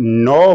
9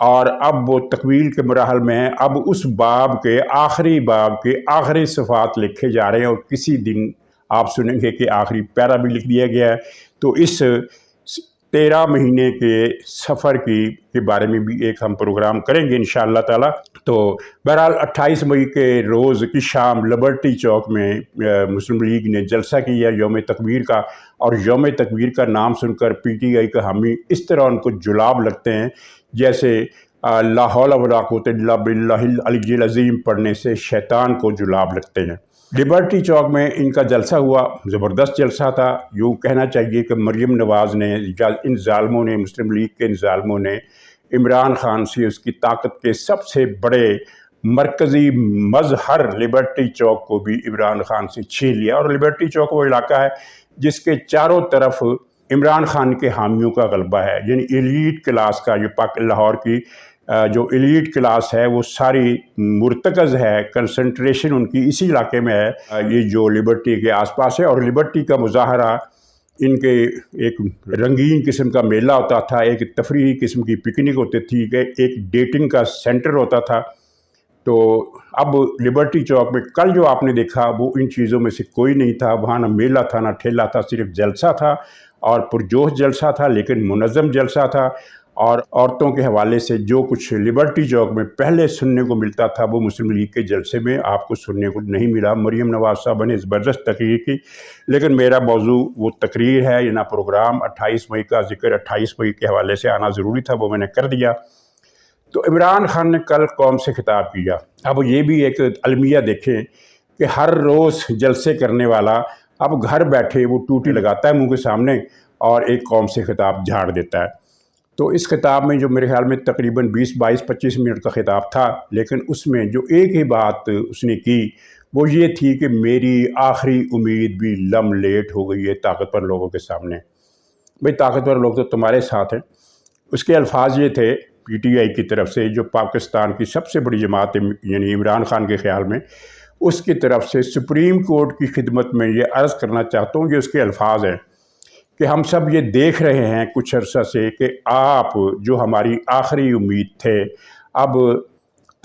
اور اب وہ تکمیل کے مراحل میں ہیں۔ اب اس باب کے آخری صفحات لکھے جا رہے ہیں، اور کسی دن آپ سنیں گے کہ آخری پیرا بھی لکھ دیا گیا ہے۔ تو اس 13 مہینے کے سفر کے بارے میں بھی ایک ہم پروگرام کریں گے انشاءاللہ تعالی۔ تو بہرحال 28 مئی کے روز کی شام لبرٹی چوک میں مسلم لیگ نے جلسہ کیا یوم تکبیر کا، اور یوم تکبیر کا نام سن کر پی ٹی آئی کا حامی اس طرح ان کو جلاب لگتے ہیں جیسے لا حول ولا قوت الا باللہ العلی العظیم پڑھنے سے شیطان کو جلاب لگتے ہیں۔ لبرٹی چوک میں ان کا جلسہ ہوا، زبردست جلسہ تھا۔ یوں کہنا چاہیے کہ مریم نواز نے، ان ظالموں نے، مسلم لیگ کے ان ظالموں نے عمران خان سے اس کی طاقت کے سب سے بڑے مرکزی مظہر لبرٹی چوک کو بھی عمران خان سے چھین لیا۔ اور لبرٹی چوک وہ علاقہ ہے جس کے چاروں طرف عمران خان کے حامیوں کا غلبہ ہے، یعنی ایلیٹ کلاس کا، جو لاہور کی جو ایلیٹ کلاس ہے وہ ساری مرتکز ہے، کنسنٹریشن ان کی اسی علاقے میں ہے، یہ جو لبرٹی کے آس پاس ہے۔ اور لبرٹی کا مظاہرہ ان کے ایک رنگین قسم کا میلہ ہوتا تھا، ایک تفریحی قسم کی پکنک ہوتی تھی، ایک ڈیٹنگ کا سینٹر ہوتا تھا۔ تو اب لبرٹی چوک میں کل جو آپ نے دیکھا وہ ان چیزوں میں سے کوئی نہیں تھا، وہاں نہ میلہ تھا نہ ٹھیلا تھا، صرف جلسہ تھا، اور پرجوش جلسہ تھا لیکن منظم جلسہ تھا۔ اور عورتوں کے حوالے سے جو کچھ لبرٹی چوک میں پہلے سننے کو ملتا تھا وہ مسلم لیگ کے جلسے میں آپ کو سننے کو نہیں ملا۔ مریم نواز صاحبہ نے زبردست تقریر کی، لیکن میرا موضوع وہ تقریر ہے یا نہ پروگرام۔ 28 مئی کا ذکر 28 مئی کے حوالے سے آنا ضروری تھا، وہ میں نے کر دیا۔ تو عمران خان نے کل قوم سے خطاب کیا۔ اب یہ بھی ایک المیہ دیکھیں کہ ہر روز جلسے کرنے والا اب گھر بیٹھے وہ ٹوٹی لگاتا ہے منہ کے سامنے اور ایک قوم سے خطاب جھاڑ دیتا ہے۔ تو اس خطاب میں جو میرے خیال میں تقریباً 20-22-25 منٹ کا خطاب تھا، لیکن اس میں جو ایک ہی بات اس نے کی وہ یہ تھی کہ میری آخری امید بھی لم لیٹ ہو گئی ہے طاقتور لوگوں کے سامنے۔ بھئی طاقتور لوگ تو تمہارے ساتھ ہیں۔ اس کے الفاظ یہ تھے پی ٹی آئی کی طرف سے، جو پاکستان کی سب سے بڑی جماعت ہے، یعنی عمران خان کے خیال میں، اس کی طرف سے سپریم کورٹ کی خدمت میں یہ عرض کرنا چاہتا ہوں، یہ اس کے الفاظ ہیں کہ ہم سب یہ دیکھ رہے ہیں کچھ عرصہ سے کہ آپ جو ہماری آخری امید تھے، اب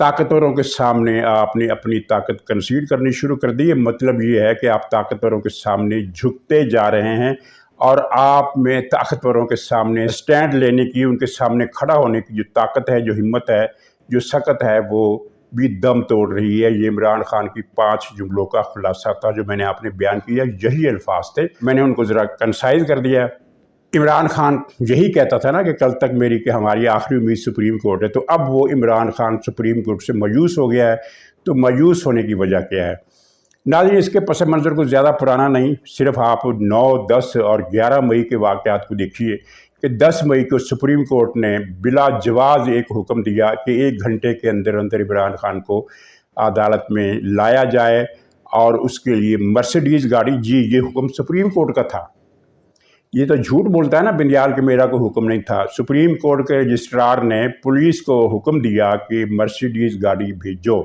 طاقتوروں کے سامنے آپ نے اپنی طاقت کنسیڈ کرنی شروع کر دی ہے۔ مطلب یہ ہے کہ آپ طاقتوروں کے سامنے جھکتے جا رہے ہیں، اور آپ میں طاقتوروں کے سامنے سٹینڈ لینے کی، ان کے سامنے کھڑا ہونے کی جو طاقت ہے، جو ہمت ہے، جو سکت ہے، وہ بھی دم توڑ رہی ہے۔ یہ عمران خان کی 5 جملوں کا خلاصہ تھا جو میں نے آپ نے بیان کیا، یہی الفاظ تھے۔ میں نے ان کو ذرا کنسائز کر دیا۔ عمران خان یہی کہتا تھا نا کہ کل تک کہ ہماری آخری امید سپریم کورٹ ہے، تو اب وہ عمران خان سپریم کورٹ سے مایوس ہو گیا ہے۔ تو مایوس ہونے کی وجہ کیا ہے؟ ناظرین، اس کے پس منظر کو زیادہ پرانا نہیں، صرف آپ 9، 10 اور 11 مئی کے واقعات کو دیکھیے کہ 10 مئی کو سپریم کورٹ نے بلا جواز ایک حکم دیا کہ 1 گھنٹے کے اندر اندر عمران خان کو عدالت میں لایا جائے، اور اس کے لیے مرسیڈیز گاڑی، جی یہ حکم سپریم کورٹ کا تھا۔ یہ تو جھوٹ بولتا ہے نا بندیال کہ میرا کوئی حکم نہیں تھا۔ سپریم کورٹ کے رجسٹرار نے پولیس کو حکم دیا کہ مرسیڈیز گاڑی بھیجو۔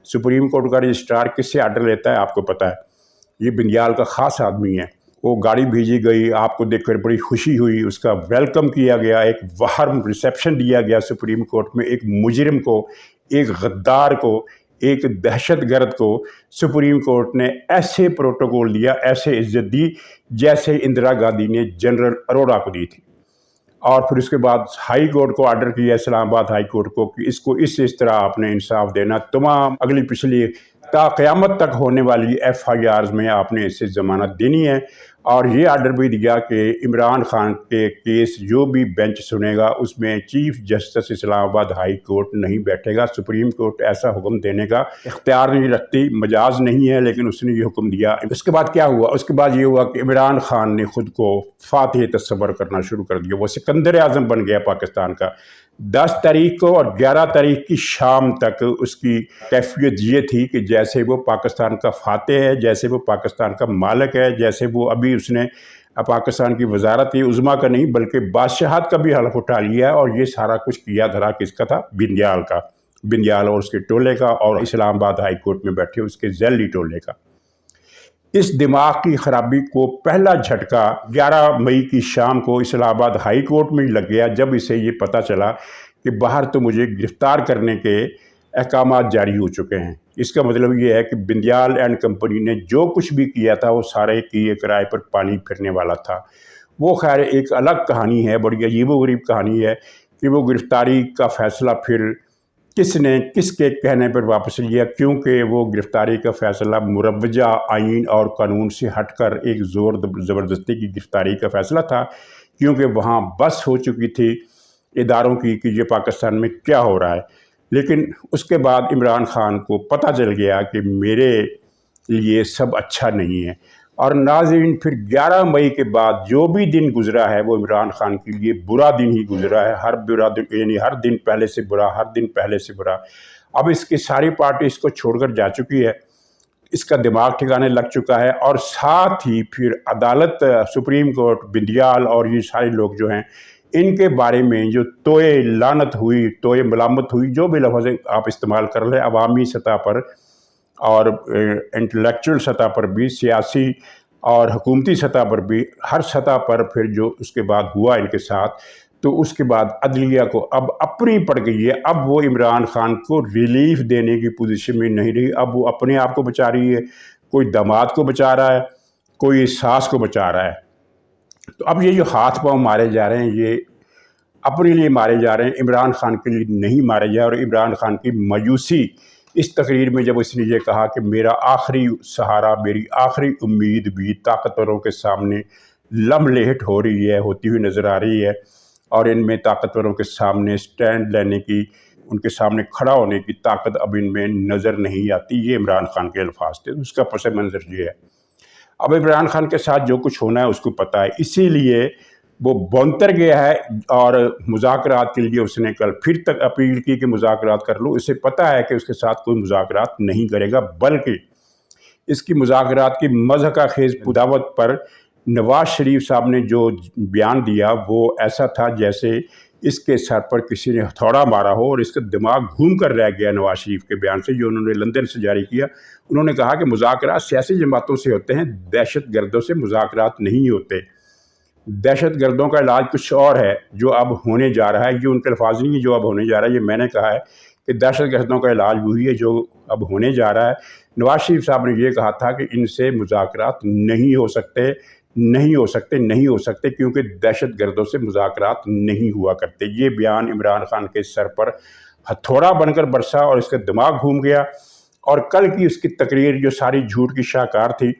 سپریم کورٹ کا رجسٹرار کس سے آرڈر لیتا ہے آپ کو پتہ ہے، یہ بندیال کا خاص آدمی ہے۔ وہ گاڑی بھیجی گئی، آپ کو دیکھ کر بڑی خوشی ہوئی، اس کا ویلکم کیا گیا، ایک وارم ریسیپشن دیا گیا سپریم کورٹ میں۔ ایک مجرم کو، ایک غدار کو، ایک دہشت گرد کو سپریم کورٹ نے ایسے پروٹوکول دیا، ایسے عزت دی جیسے اندرا گاندھی نے جنرل اروڑا کو دی تھی۔ اور پھر اس کے بعد ہائی کورٹ کو آرڈر کیا، اسلام آباد ہائی کورٹ کو، کہ اس کو اس طرح آپ نے انصاف دینا، تمام اگلی پچھلی تا قیامت تک ہونے والی FIRs میں آپ نے اسے ضمانت دینی ہے۔ اور یہ آرڈر بھی دیا کہ عمران خان کے کیس جو بھی بینچ سنے گا اس میں چیف جسٹس اسلام آباد ہائی کورٹ نہیں بیٹھے گا۔ سپریم کورٹ ایسا حکم دینے کا اختیار نہیں رکھتی، مجاز نہیں ہے، لیکن اس نے یہ حکم دیا۔ اس کے بعد کیا ہوا؟ اس کے بعد یہ ہوا کہ عمران خان نے خود کو فاتح تصور کرنا شروع کر دیا، وہ سکندر اعظم بن گیا پاکستان کا۔ 10 تاریخ کو اور 11 تاریخ کی شام تک اس کی کیفیت یہ تھی کہ جیسے وہ پاکستان کا فاتح ہے، جیسے وہ پاکستان کا مالک ہے، جیسے وہ ابھی اس نے پاکستان کی وزارت عظمیٰ کا نہیں بلکہ بادشاہت کا بھی حلف اٹھا لیا ہے۔ اور یہ سارا کچھ کیا دھرا کس کا تھا؟ بندیال کا، بندیال اور اس کے ٹولے کا، اور اسلام آباد ہائی کورٹ میں بیٹھے اس کے ذیلی ٹولے کا۔ اس دماغ کی خرابی کو پہلا جھٹکا 11 مئی کی شام کو اسلام آباد ہائی کورٹ میں ہی لگ گیا، جب اسے یہ پتہ چلا کہ باہر تو مجھے گرفتار کرنے کے احکامات جاری ہو چکے ہیں۔ اس کا مطلب یہ ہے کہ بندیال اینڈ کمپنی نے جو کچھ بھی کیا تھا وہ سارے کیے کرائے پر پانی پھرنے والا تھا۔ وہ خیر ایک الگ کہانی ہے، بڑی عجیب و غریب کہانی ہے کہ وہ گرفتاری کا فیصلہ پھر کس نے کس کے کہنے پر واپس لیا، کیونکہ وہ گرفتاری کا فیصلہ مروجہ آئین اور قانون سے ہٹ کر ایک زور زبردستی کی گرفتاری کا فیصلہ تھا، کیونکہ وہاں بس ہو چکی تھی اداروں کی کہ یہ پاکستان میں کیا ہو رہا ہے۔ لیکن اس کے بعد عمران خان کو پتہ چل گیا کہ میرے لیے سب اچھا نہیں ہے، اور ناظرین پھر 11 مئی کے بعد جو بھی دن گزرا ہے وہ عمران خان کے لیے برا دن ہی گزرا ہے، ہر برا دن، یعنی ہر دن پہلے سے برا، ہر دن پہلے سے برا۔ اب اس کی ساری پارٹی اس کو چھوڑ کر جا چکی ہے، اس کا دماغ ٹھکانے لگ چکا ہے، اور ساتھ ہی پھر عدالت، سپریم کورٹ، بندیال اور یہ سارے لوگ جو ہیں ان کے بارے میں جو توئے لعنت ہوئی، توئے ملامت ہوئی، جو بھی لفظ آپ استعمال کر لیں، عوامی سطح پر اور انٹلیکچوئل سطح پر بھی، سیاسی اور حکومتی سطح پر بھی، ہر سطح پر پھر جو اس کے بعد ہوا ان کے ساتھ، تو اس کے بعد عدلیہ کو اب اپنی پڑ گئی ہے۔ اب وہ عمران خان کو ریلیف دینے کی پوزیشن میں نہیں رہی، اب وہ اپنے آپ کو بچا رہی ہے، کوئی داماد کو بچا رہا ہے، کوئی ساس کو بچا رہا ہے۔ تو اب یہ جو ہاتھ پاؤں مارے جا رہے ہیں یہ اپنے لیے مارے جا رہے ہیں، عمران خان کے لیے نہیں مارے جا رہے۔ اور عمران خان کی مایوسی اس تقریر میں جب اس نے یہ کہا کہ میرا آخری سہارا، میری آخری امید بھی طاقتوروں کے سامنے لملیٹ ہو رہی ہے، ہوتی ہوئی نظر آ رہی ہے، اور ان میں طاقتوروں کے سامنے سٹینڈ لینے کی، ان کے سامنے کھڑا ہونے کی طاقت اب ان میں نظر نہیں آتی۔ یہ عمران خان کے الفاظ تھے، اس کا پس منظر یہ ہے۔ اب عمران خان کے ساتھ جو کچھ ہونا ہے اس کو پتہ ہے، اسی لیے وہ بونتر گیا ہے، اور مذاکرات کے لیے اس نے کل پھر تک اپیل کی کہ مذاکرات کر لو۔ اسے پتہ ہے کہ اس کے ساتھ کوئی مذاکرات نہیں کرے گا، بلکہ اس کی مذاکرات کی مضحکہ خیز دعوت پر نواز شریف صاحب نے جو بیان دیا وہ ایسا تھا جیسے اس کے سر پر کسی نے ہتھوڑا مارا ہو، اور اس کا دماغ گھوم کر رہ گیا نواز شریف کے بیان سے جو انہوں نے لندن سے جاری کیا۔ انہوں نے کہا کہ مذاکرات سیاسی جماعتوں سے ہوتے ہیں، دہشت گردوں سے مذاکرات نہیں ہوتے۔ دہشت گردوں کا علاج کچھ اور ہے جو اب ہونے جا رہا ہے، یہ ان کے الفاظ نہیں ہے جو اب ہونے جا رہا ہے، یہ میں نے کہا ہے کہ دہشت گردوں کا علاج وہی ہے جو اب ہونے جا رہا ہے۔ نواز شریف صاحب نے یہ کہا تھا کہ ان سے مذاکرات نہیں ہو سکتے، نہیں ہو سکتے، نہیں ہو سکتے، کیونکہ دہشت گردوں سے مذاکرات نہیں ہوا کرتے۔ یہ بیان عمران خان کے سر پر ہتھوڑا بن کر برسا اور اس کا دماغ گھوم گیا، اور کل کی اس کی تقریر جو ساری جھوٹ کی شاہکار تھی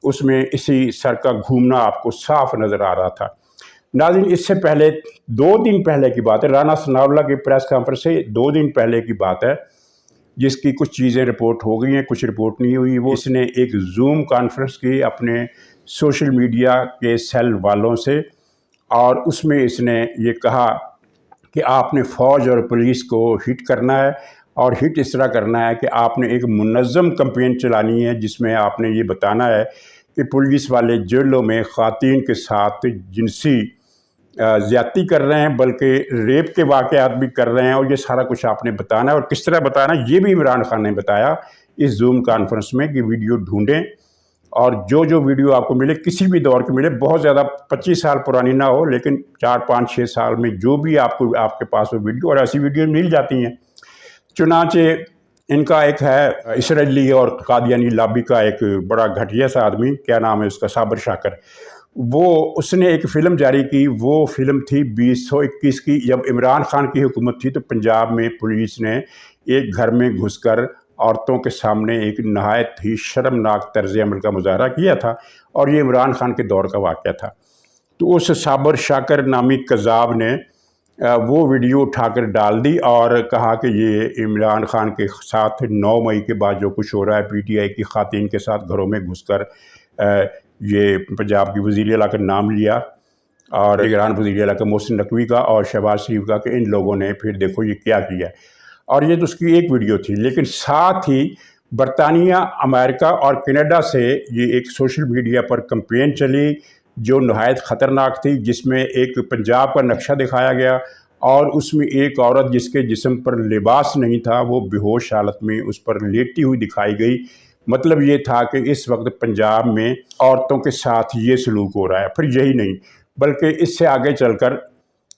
اس میں اسی سر کا گھومنا آپ کو صاف نظر آ رہا تھا۔ ناظرین، اس سے پہلے 2 دن پہلے کی بات ہے، رانا ثناء اللہ کی پریس کانفرنس سے 2 دن پہلے کی بات ہے، جس کی کچھ چیزیں رپورٹ ہو گئی ہیں، کچھ رپورٹ نہیں ہوئی۔ وہ اس نے ایک زوم کانفرنس کی اپنے سوشل میڈیا کے سیل والوں سے، اور اس میں اس نے یہ کہا کہ آپ نے فوج اور پولیس کو ہٹ کرنا ہے، اور ہٹ اس طرح کرنا ہے کہ آپ نے ایک منظم کمپین چلانی ہے جس میں آپ نے یہ بتانا ہے کہ پولیس والے جیلوں میں خواتین کے ساتھ جنسی زیادتی کر رہے ہیں، بلکہ ریپ کے واقعات بھی کر رہے ہیں، اور یہ سارا کچھ آپ نے بتانا ہے، اور کس طرح بتانا ہے یہ بھی عمران خان نے بتایا اس زوم کانفرنس میں کہ ویڈیو ڈھونڈیں، اور جو ویڈیو آپ کو ملے کسی بھی دور کی ملے، بہت زیادہ 25 سال پرانی نہ ہو، لیکن 4 5 6 سال میں جو بھی آپ کے پاس وہ ویڈیو، اور ایسی ویڈیو مل جاتی ہیں۔ چنانچہ ان کا ایک ہے اسرائیلی اور قادیانی لابی کا ایک بڑا گھٹیا سا آدمی، کیا نام ہے اس کا، صابر شاکر، اس نے ایک فلم جاری کی۔ وہ فلم تھی 2021 کی، جب عمران خان کی حکومت تھی تو پنجاب میں پولیس نے ایک گھر میں گھس کر عورتوں کے سامنے ایک نہایت ہی شرمناک طرز عمل کا مظاہرہ کیا تھا، اور یہ عمران خان کے دور کا واقعہ تھا۔ تو اس صابر شاکر نامی کذاب نے وہ ویڈیو اٹھا کر ڈال دی اور کہا کہ یہ عمران خان کے ساتھ 9 مئی کے بعد جو کچھ ہو رہا ہے، پی ٹی آئی کی خواتین کے ساتھ گھروں میں گھس کر یہ پنجاب کی وزیر اعلیٰ کا نام لیا، اور نگران وزیر اعلیٰ کا محسن نقوی کا اور شہباز شریف کا، کہ ان لوگوں نے پھر دیکھو یہ کیا کیا، اور یہ تو اس کی ایک ویڈیو تھی۔ لیکن ساتھ ہی برطانیہ، امریکہ اور کینیڈا سے یہ ایک سوشل میڈیا پر کمپین چلی جو نہایت خطرناک تھی، جس میں ایک پنجاب کا نقشہ دکھایا گیا، اور اس میں ایک عورت جس کے جسم پر لباس نہیں تھا وہ بے ہوش حالت میں اس پر لیٹی ہوئی دکھائی گئی۔ مطلب یہ تھا کہ اس وقت پنجاب میں عورتوں کے ساتھ یہ سلوک ہو رہا ہے۔ پھر یہی نہیں بلکہ اس سے آگے چل کر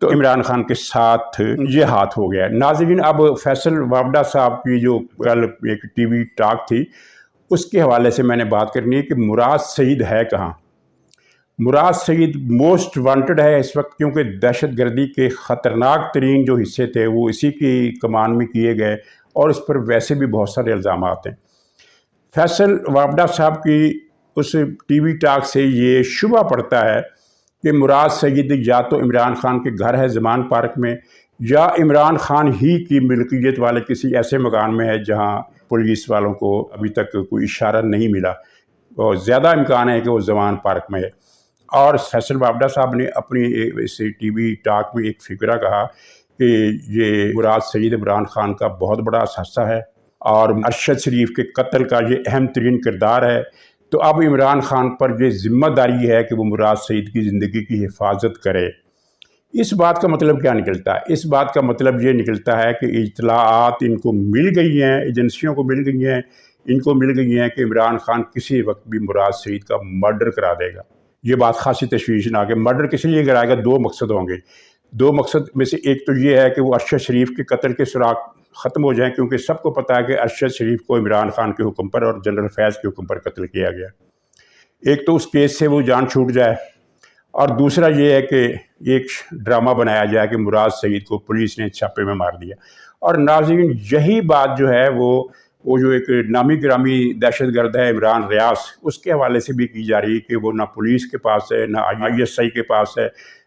تو عمران خان کے ساتھ یہ ہاتھ ہو گیا۔ ناظرین، اب فیصل وابڈہ صاحب کی جو کل ایک ٹی وی ٹاک تھی، اس کے حوالے سے میں نے بات کرنی ہے کہ مراد سعید ہے کہاں۔ مراد سعید موسٹ وانٹڈ ہے اس وقت، کیونکہ دہشت گردی کے خطرناک ترین جو حصے تھے وہ اسی کی کمان میں کیے گئے، اور اس پر ویسے بھی بہت سارے الزامات ہیں۔ فیصل وابڈہ صاحب کی اس ٹی وی ٹاک سے یہ شبہ پڑتا ہے کہ مراد سعید یا تو عمران خان کے گھر ہے زمان پارک میں، یا عمران خان ہی کی ملکیت والے کسی ایسے مکان میں ہے جہاں پولیس والوں کو ابھی تک کوئی اشارہ نہیں ملا، اور زیادہ امکان ہے کہ وہ زمان پارک میں ہے۔ اور فیصل وابڈہ صاحب نے اپنی اس ٹی وی ٹاک میں ایک فقرہ کہا کہ یہ مراد سعید عمران خان کا بہت بڑا حصہ ہے، اور ارشد شریف کے قتل کا یہ اہم ترین کردار ہے۔ تو اب عمران خان پر یہ ذمہ داری ہے کہ وہ مراد سعید کی زندگی کی حفاظت کرے۔ اس بات کا مطلب کیا نکلتا ہے؟ اس بات کا مطلب یہ نکلتا ہے کہ اطلاعات ان کو مل گئی ہیں، ایجنسیوں کو مل گئی ہیں، ان کو مل گئی ہیں کہ عمران خان کسی وقت بھی مراد سعید کا مرڈر کرا دے گا۔ یہ بات خاصی تشویشناک ہے۔ مرڈر کس لیے کرائے گا؟ دو مقصد ہوں گے۔ دو مقصد میں سے ایک تو یہ ہے کہ وہ ارشد شریف کے قتل کے سراغ ختم ہو جائیں، کیونکہ سب کو پتہ ہے کہ ارشد شریف کو عمران خان کے حکم پر اور جنرل فیض کے حکم پر قتل کیا گیا۔ ایک تو اس کیس سے وہ جان چھوٹ جائے، اور دوسرا یہ ہے کہ ایک ڈرامہ بنایا جائے کہ مراد سعید کو پولیس نے چھاپے میں مار دیا۔ اور ناظرین، یہی بات جو ہے وہ جو ایک نامی گرامی دہشت گرد ہے عمران ریاض، اس کے حوالے سے بھی کی جا رہی ہے کہ وہ نہ پولیس کے پاس ہے، نہ ISI کے پاس ہے،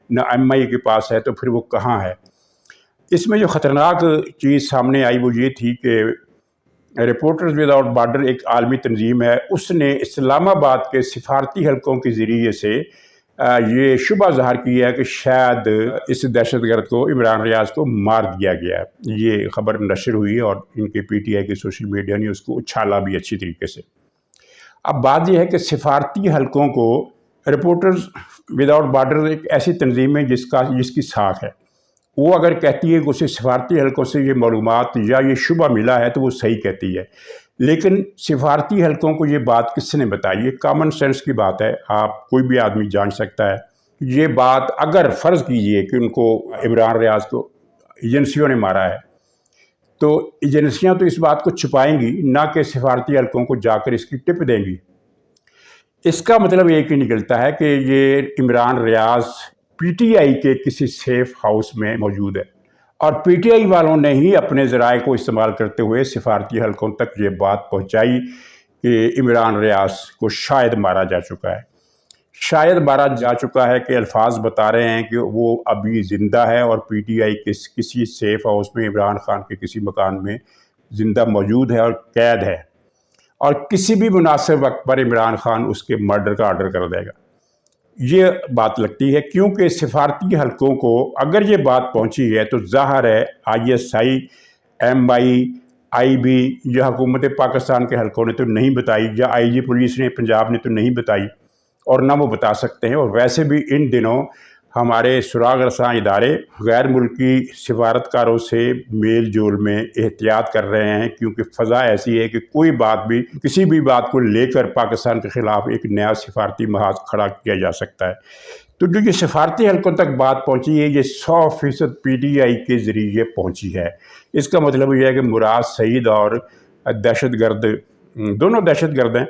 نہ MI کے پاس ہے، تو پھر وہ کہاں ہے؟ اس میں جو خطرناک چیز سامنے آئی وہ یہ تھی کہ رپورٹرز وداؤٹ بارڈر ایک عالمی تنظیم ہے، اس نے اسلام آباد کے سفارتی حلقوں کے ذریعے سے یہ شبہ ظاہر کیا ہے کہ شاید اس دہشت گرد کو عمران ریاض کو مار دیا گیا ہے۔ یہ خبر نشر ہوئی اور ان کے PTI کے سوشل میڈیا نے اس کو اچھالا بھی اچھی طریقے سے۔ اب بات یہ ہے کہ سفارتی حلقوں کو رپورٹرز وداؤٹ بارڈر ایک ایسی تنظیم ہے جس کی ساکھ ہے، وہ اگر کہتی ہے کہ اسے سفارتی حلقوں سے یہ معلومات یا یہ شبہ ملا ہے تو وہ صحیح کہتی ہے، لیکن سفارتی حلقوں کو یہ بات کس نے بتائی؟ یہ کامن سینس کی بات ہے، آپ کوئی بھی آدمی جان سکتا ہے۔ یہ بات اگر فرض کیجئے کہ ان کو عمران ریاض کو ایجنسیوں نے مارا ہے، تو ایجنسیاں تو اس بات کو چھپائیں گی، نہ کہ سفارتی حلقوں کو جا کر اس کی ٹپ دیں گی۔ اس کا مطلب ایک ہی نکلتا ہے کہ یہ عمران ریاض PTI کے کسی سیف ہاؤس میں موجود ہے، اور PTI والوں نے ہی اپنے ذرائع کو استعمال کرتے ہوئے سفارتی حلقوں تک یہ بات پہنچائی کہ عمران ریاض کو شاید مارا جا چکا ہے۔ شاید مارا جا چکا ہے کہ الفاظ بتا رہے ہیں کہ وہ ابھی زندہ ہے، اور PTI کے کسی سیف ہاؤس میں عمران خان کے کسی مکان میں زندہ موجود ہے اور قید ہے، اور کسی بھی مناسب وقت پر عمران خان اس کے مرڈر کا آرڈر کر دے گا۔ یہ بات لگتی ہے، کیونکہ سفارتی حلقوں کو اگر یہ بات پہنچی ہے تو ظاہر ہے ISI، MI، IB یا حکومت پاکستان کے حلقوں نے تو نہیں بتائی، یا IG پولیس نے پنجاب نے تو نہیں بتائی، اور نہ وہ بتا سکتے ہیں۔ اور ویسے بھی ان دنوں ہمارے سراغ رساں ادارے غیر ملکی سفارتکاروں سے میل جول میں احتیاط کر رہے ہیں، کیونکہ فضا ایسی ہے کہ کوئی بات بھی، کسی بھی بات کو لے کر پاکستان کے خلاف ایک نیا سفارتی محاذ کھڑا کیا جا سکتا ہے۔ تو جو یہ سفارتی حلقوں تک بات پہنچی ہے، یہ 100% PTI کے ذریعے پہنچی ہے۔ اس کا مطلب یہ ہے کہ مراد سعید اور دہشت گرد دونوں دہشت گرد ہیں،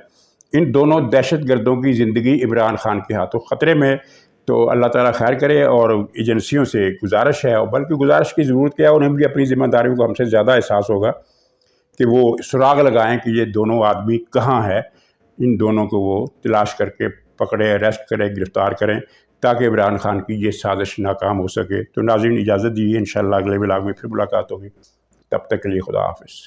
ان دونوں دہشت گردوں کی زندگی عمران خان کے ہاتھوں خطرے میں۔ تو اللہ تعالیٰ خیر کرے، اور ایجنسیوں سے گزارش ہے، اور بلکہ گزارش کی ضرورت کیا ہے، انہیں بھی اپنی ذمہ داریوں کو ہم سے زیادہ احساس ہوگا کہ وہ سراغ لگائیں کہ یہ دونوں آدمی کہاں ہے، ان دونوں کو وہ تلاش کر کے پکڑیں، اریسٹ کریں، گرفتار کریں، تاکہ عمران خان کی یہ سازش ناکام ہو سکے۔ تو ناظرین، اجازت دیجیے، انشاءاللہ اگلے ولاگ میں پھر ملاقات ہوگی، تب تک کے لیے خدا حافظ۔